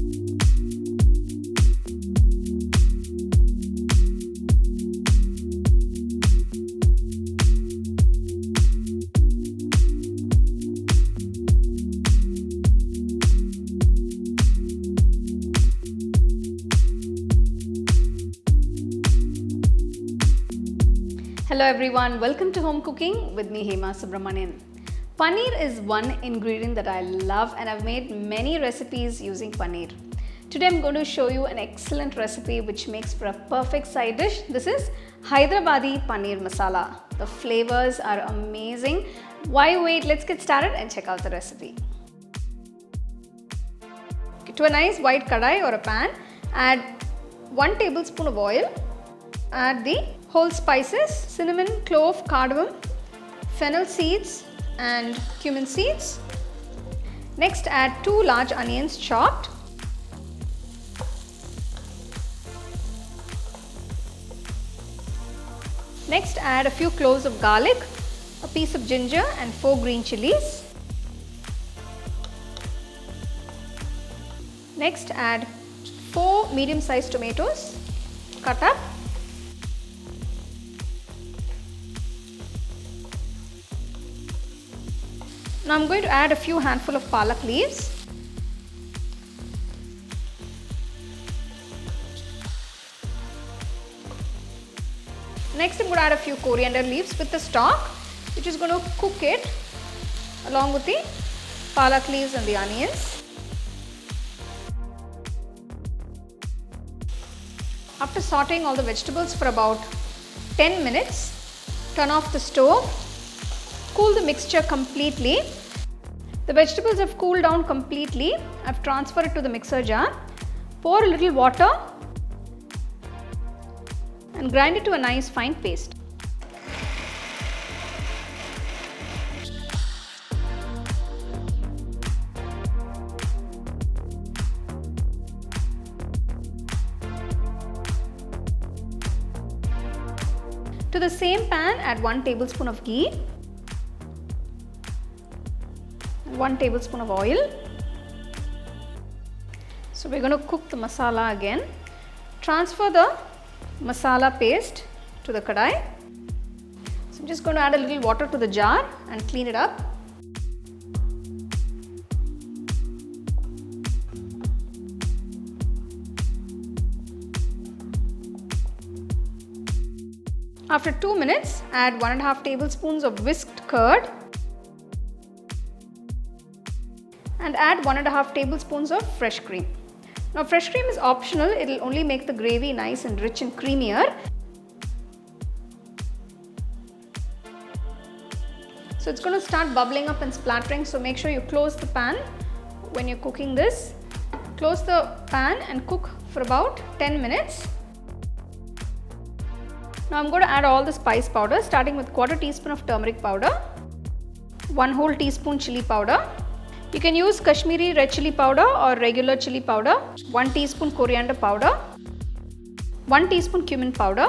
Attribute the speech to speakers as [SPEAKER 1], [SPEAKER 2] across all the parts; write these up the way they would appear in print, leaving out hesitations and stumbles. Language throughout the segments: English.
[SPEAKER 1] Hello everyone, welcome to Home Cooking with me Hema Subramanian. Paneer is one ingredient that I love and I've made many recipes using paneer. Today I'm going to show you an excellent recipe which makes for a perfect side dish. This is Hyderabadi Paneer Masala. The flavors are amazing. Why wait? Let's get started and check out the recipe. To a nice white kadai or a pan, add 1 tablespoon of oil. Add the whole spices, cinnamon, clove, cardamom, fennel seeds and cumin seeds. Next add 2 large onions chopped. Next add a few cloves of garlic, a piece of ginger and 4 green chillies. Next add 4 medium-sized tomatoes cut up. Now I'm going to add a few handful of palak leaves. Next I'm going to add a few coriander leaves with the stock, which is going to cook it along with the palak leaves and the onions. After sauteing all the vegetables for about 10 minutes, turn off the stove. Cool the mixture completely. The vegetables have cooled down completely. I've transferred it to the mixer jar. Pour a little water and grind it to a nice fine paste. To the same pan, add 1 tablespoon of ghee. 1 tablespoon of oil. So we're going to cook the masala again. Transfer the masala paste to the kadai. So I'm just going to add a little water to the jar and clean it up. After 2 minutes, add 1.5 tablespoons of whisked curd. And add 1.5 tablespoons of fresh cream. Now fresh cream is optional, it will only make the gravy nice and rich and creamier. So it's going to start bubbling up and splattering, so make sure you close the pan when you're cooking this. Close the pan and cook for about 10 minutes. Now I'm going to add all the spice powder, starting with 1/4 teaspoon of turmeric powder, 1 whole teaspoon chilli powder. You can use Kashmiri red chilli powder or regular chilli powder, 1 teaspoon coriander powder, 1 teaspoon cumin powder.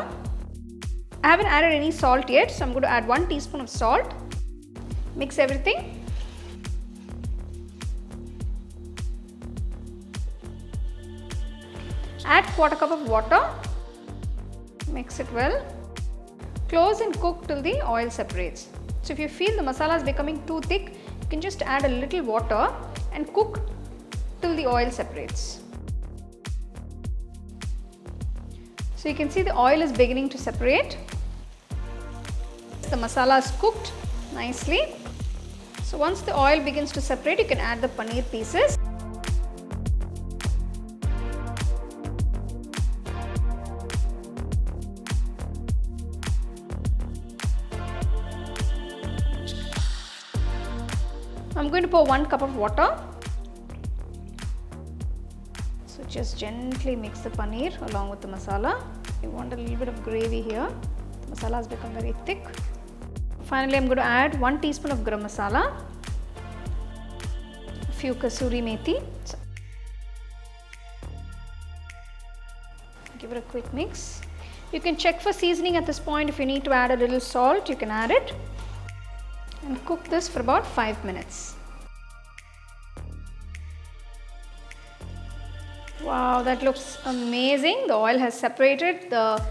[SPEAKER 1] I haven't added any salt yet, so I'm going to add 1 teaspoon of salt. Mix everything. Add 1/4 cup of water. Mix it well. Close and cook till the oil separates. So if you feel the masala is becoming too thick, you can just add a little water and cook till the oil separates. So you can see the oil is beginning to separate. The masala is cooked nicely. So once the oil begins to separate, you can add the paneer pieces. I'm going to pour 1 cup of water. So just gently mix the paneer along with the masala. You want a little bit of gravy here. The masala has become very thick. Finally, I'm going to add 1 teaspoon of garam masala, a few kasuri methi. Give it a quick mix. You can check for seasoning at this point. If you need to add a little salt, you can add it. And cook this for about 5 minutes. Wow, that looks amazing. The oil has separated. The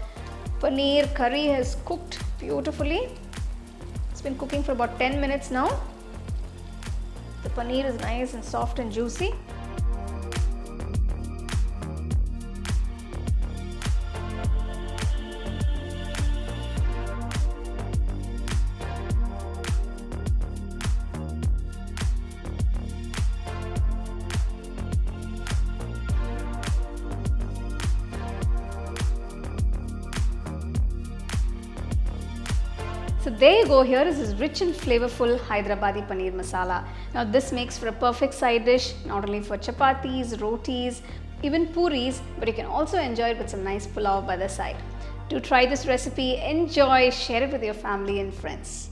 [SPEAKER 1] paneer curry has cooked beautifully. It's been cooking for about 10 minutes now. The paneer is nice and soft and juicy. So there you go, here is this rich and flavorful Hyderabadi Paneer Masala. Now this makes for a perfect side dish, not only for chapatis, rotis, even puris, but you can also enjoy it with some nice pulao by the side. Do try this recipe, enjoy, share it with your family and friends.